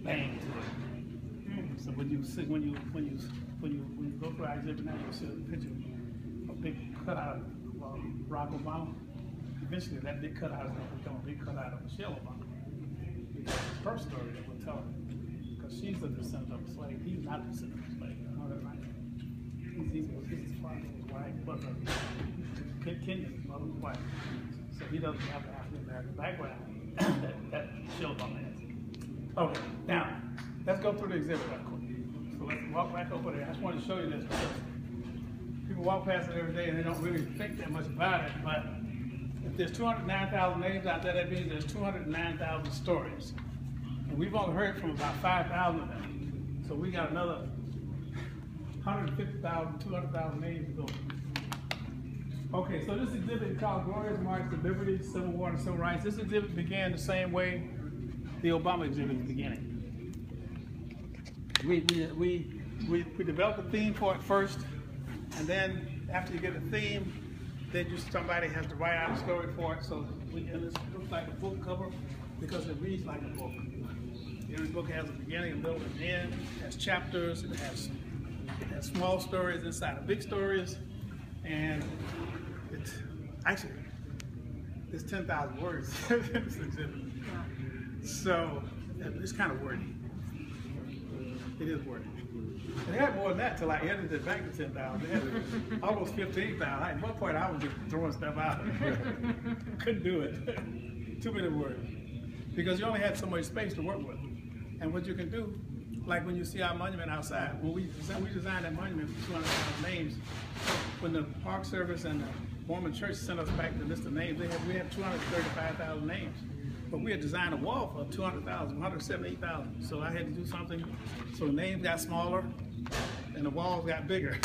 bang to it. So when you go through our exhibit now, you'll see a picture of a big cutout of Barack Obama. Eventually, that big cutout is going to become a big cutout of Michelle Obama. Because the first story that we're telling, because she's a descendant of a slave. He's not a descendant of a slave. You know that, right? His father was white, but Kenyan mother was white. So he doesn't have the African American background that Michelle Obama has. Okay, now let's go through the exhibit right quick. So let's walk back over there. I just wanted to show you this because people walk past it every day and they don't really think that much about it. But if there's 209,000 names out there, that means there's 209,000 stories. And we've only heard from about 5,000 of them. So we got another 150,000, 200,000 names to go. Okay, so this exhibit is called Glorious March to Liberty, Civil War, and Civil Rights. This exhibit began the same way the Obama exhibit is beginning. We developed a theme for it first, and then after you get a theme, then somebody has to write out a story for it. So and this looks like a book cover because it reads like a book. Every book has a beginning, a middle, and an end. It has chapters. It has small stories inside of big stories, and it's actually there's 10,000 words in this exhibit. So it's kind of wordy. It is wordy. They had more than that till I edited it back to 10,000. They had almost 15,000. At one point, I was just throwing stuff out. Couldn't do it. Too many words. Because you only had so much space to work with. And what you can do, like when you see our monument outside, when we designed that monument for 200,000 names, when the Park Service and the Mormon Church sent us back the list of names, we had 235,000 names. But we had designed a wall for 200,000, 178,000. So I had to do something. So the names got smaller and the walls got bigger.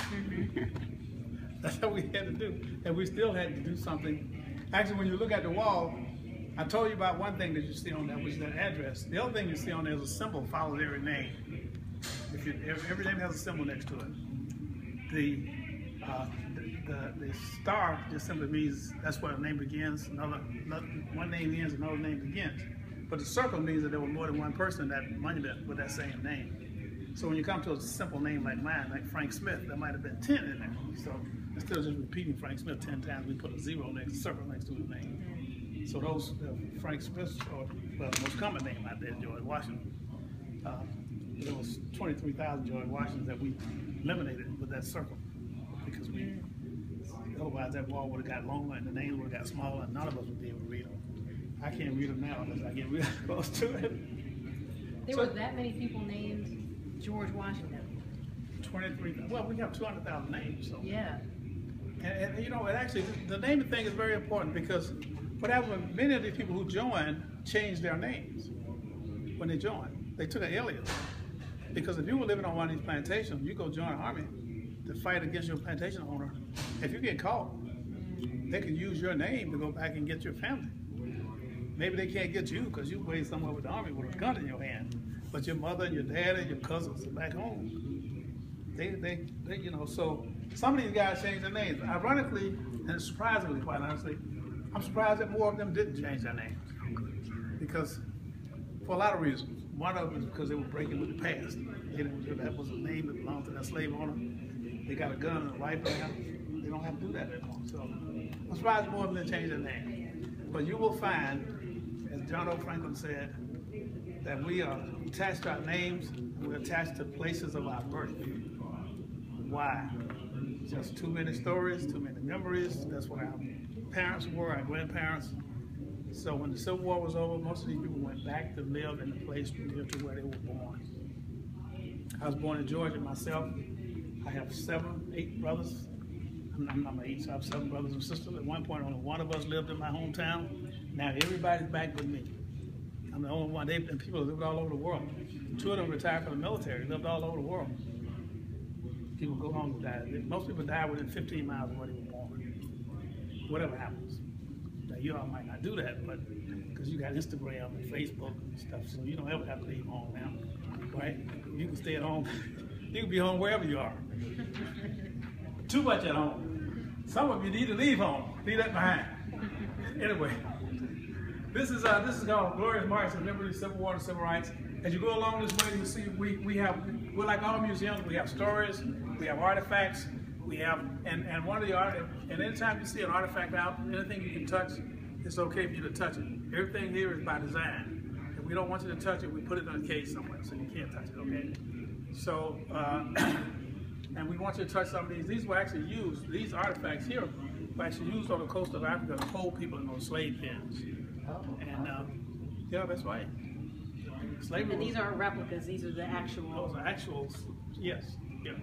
That's what we had to do. And we still had to do something. Actually, when you look at the wall, I told you about one thing that you see on that, which is that address. The other thing you see on there is a symbol follows every name. Every name has a symbol next to it. The star just simply means that's where the name begins. One name ends, another name begins. But the circle means that there was more than one person in that monument with that same name. So when you come to a simple name like mine, like Frank Smith, there might have been 10 in there. So instead of just repeating Frank Smith 10 times, we put a circle next to his name. So those Frank Smiths, or well, the most common name out there is George Washington. There was 23,000 George Washingtons that we eliminated with that circle because otherwise that wall would have got longer and the names would have got smaller and none of us would be able to read them. I can't read them now unless I get real close to it. There were that many people named George Washington. 23,000. Well, we have 200,000 names. So. Yeah. And you know, and actually, the naming thing is very important because what happened when many of these people who joined changed their names when they joined. They took an alias. Because if you were living on one of these plantations, you go join the army to fight against your plantation owner. If you get caught, they can use your name to go back and get your family. Maybe they can't get you because you wait somewhere with the army with a gun in your hand. But your mother and your dad and your cousins are back home. They you know, so some of these guys changed their names. Ironically, and surprisingly, quite honestly, I'm surprised that more of them didn't change their names. Because, for a lot of reasons. One of them is because they were breaking with the past. That was a name that belonged to that slave owner. They got a gun and a rifle now. They don't have to do that anymore. So I'm surprised more of them didn't change their name. But you will find, as John O. Franklin said, that we are attached to our names, and we're attached to places of our birth. Why? Just too many stories, too many memories. That's what our parents were, our grandparents. So when the Civil War was over, most of these people went back to live in the place near to where they were born. I was born in Georgia myself. I have 8 brothers. I'm not 8, so I have 7 brothers and sisters. At one point, only one of us lived in my hometown. Now everybody's back with me. I'm the only one. And people lived all over the world. 2 of them retired from the military, lived all over the world. People go home and die. Most people die within 15 miles of where they were born. Whatever happens. Now, you all might not do that, but because you got Instagram and Facebook and stuff, so you don't ever have to leave home now, right? You can stay at home. You can be home wherever you are. Too much at home. Some of you need to leave home. Leave that behind. Anyway, This is called Glorious March of Liberty, Civil War, and Civil Rights. As you go along this way, you see we're like all museums. We have stories, we have artifacts, we have and one of the and anytime you see an artifact out, anything you can touch, it's okay for you to touch it. Everything here is by design. If we don't want you to touch it, we put it in a case somewhere so you can't touch it. Okay. So and we want you to touch some of these. These were actually used. These artifacts here were actually used on the coast of Africa to hold people in those slave pens. And yeah, that's right. Slavery. And these aren't replicas; these are the actual. Those are actuals. Yes. Yeah.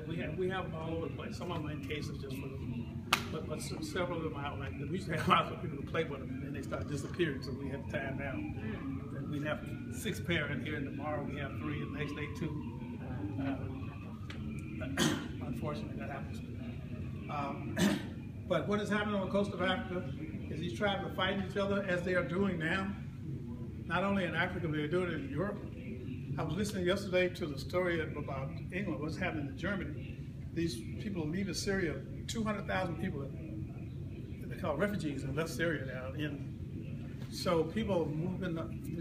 We have them all over the place. Some of them in cases just for them, but several of them are out like that. We used to have lots of people to play with them, and then they start disappearing, so we have to tie them down. And we have 6 pair in here, and tomorrow we have 3, and the next day 2. Unfortunately, that happens. But what is happening on the coast of Africa is these tribes are fighting each other as they are doing now. Not only in Africa, but they're doing it in Europe. I was listening yesterday to the story about England, what's happening in Germany. These people leaving Syria, 200,000 people, they call refugees, have left Syria now. So people moving,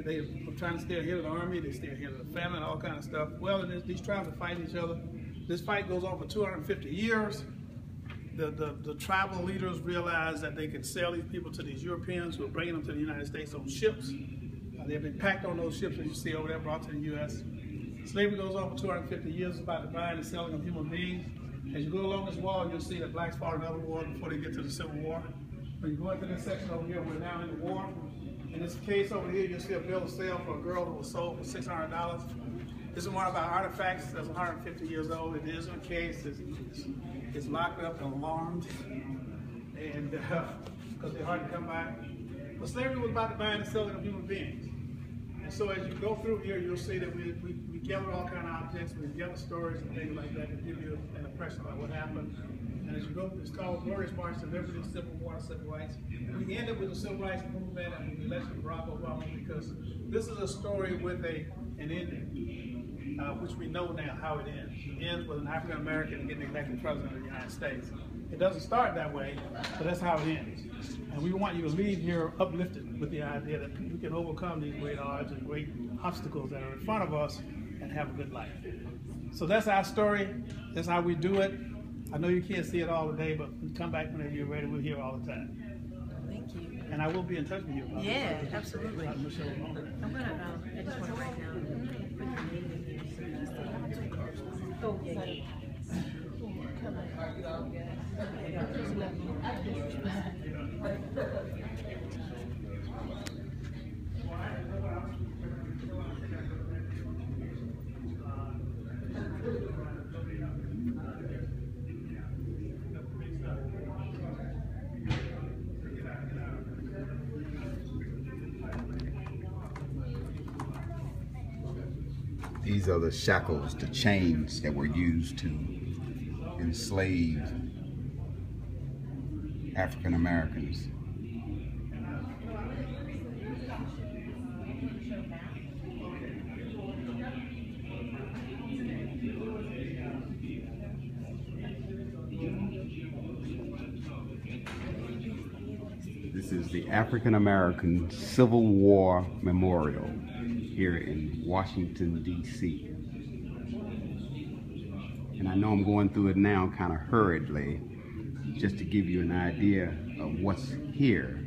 they are trying to stay ahead of the army, they stay ahead of the famine, all kind of stuff. Well, these tribes are fighting each other. This fight goes on for 250 years. The tribal leaders realized that they could sell these people to these Europeans who are bringing them to the United States on ships. They've been packed on those ships that you see over there, brought to the U.S. Slavery goes on for 250 years. It's about the buying and selling of human beings. As you go along this wall, you'll see that blacks fought another war before they get to the Civil War. When you go into this section over here, we're now in the war. In this case over here, you'll see a bill of sale for a girl who was sold for $600. This is one of our artifacts that's 150 years old. It is in a case. It's locked up and alarmed, and because they're hard to come by. But slavery was about the buying and selling of human beings. And so as you go through here, you'll see that we gather all kind of objects, we gather stories and things like that to give you an impression about what happened. And as you go, it's called Glorious March to Liberty, Civil War, and Civil Rights. We ended with the Civil Rights Movement and the election of Barack Obama because this is a story with an ending, which we know now how it ends. It ends with an African American getting elected president of the United States. It doesn't start that way, but that's how it ends. And we want you to leave here uplifted with the idea that we can overcome these great odds and great obstacles that are in front of us and have a good life. So that's our story. That's how we do it. I know you can't see it all today, but come back whenever you're ready. We're here all the time. Thank you. And I will be in touch with you about it. Absolutely. I'm going to, I just want to write down, put your name in here so you can see. Oh, yeah. These are the shackles, the chains that were used to enslave African Americans. This is the African American Civil War Memorial here in Washington, D.C. And I know I'm going through it now kind of hurriedly, just to give you an idea of what's here.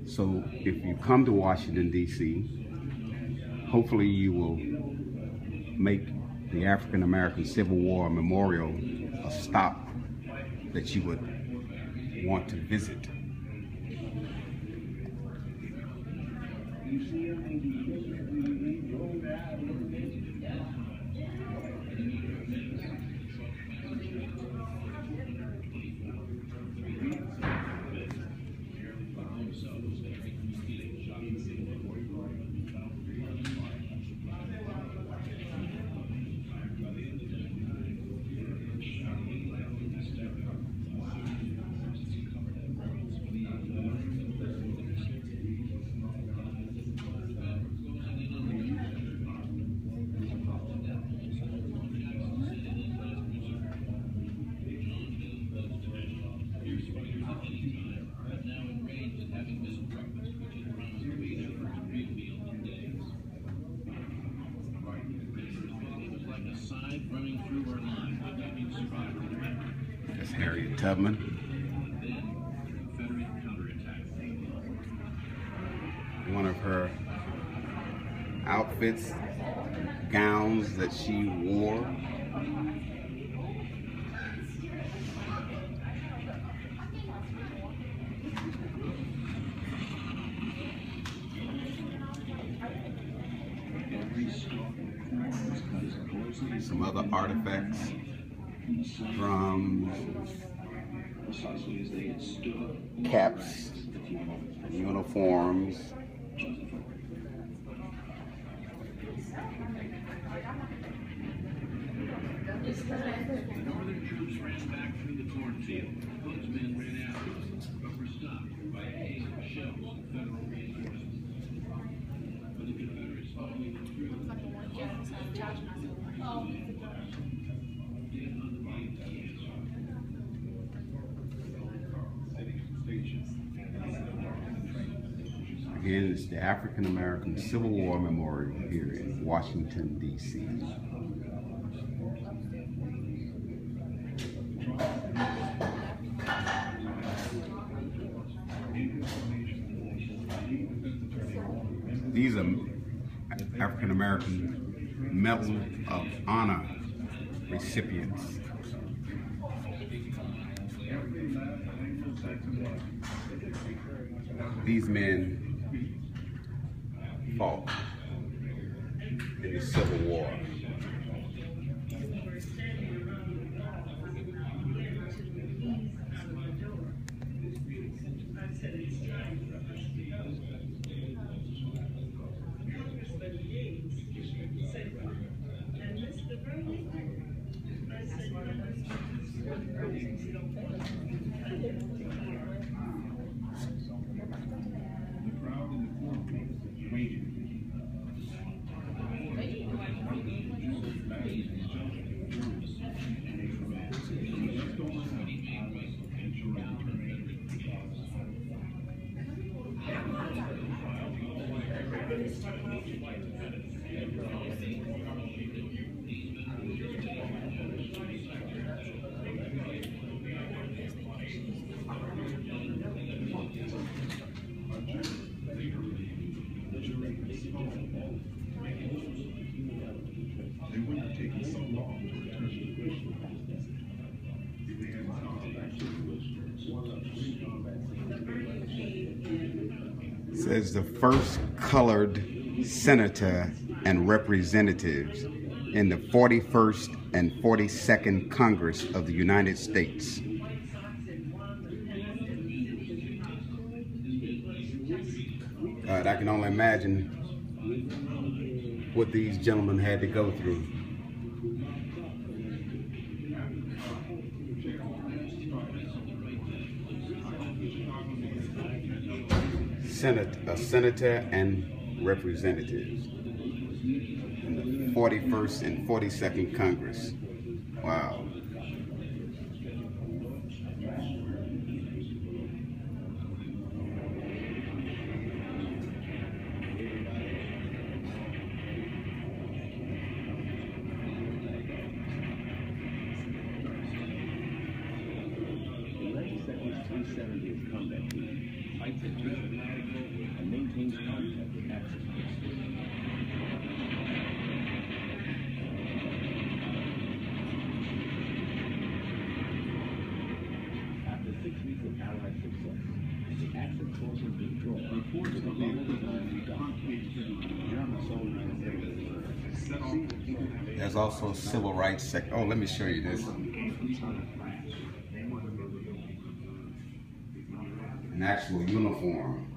So if you come to Washington, D.C., hopefully you will make the African American Civil War Memorial a stop that you would want to visit. That's Harriet Tubman. One of her outfits, gowns that she wore. Some other artifacts, drums, caps, uniforms. Northern troops ran back through the cornfield. Hood's men ran after them, but were stopped by a hail of shells and federal reinforcements. When the Confederates following them through, Again, it's the African American Civil War Memorial here in Washington, D.C. These are African American Medal of Honor recipients. These men fought in the Civil War. Says the first colored senator and representatives in the 41st and 42nd Congress of the United States. God, I can only imagine what these gentlemen had to go through. A senator and representatives in the 41st and 42nd Congress. Wow. and maintains contact with Axis forces. After 6 weeks of Allied success, the Axis forces withdraw. Reports of the German soldiers. There's also civil rights sector. Oh, let me show you this. An actual uniform.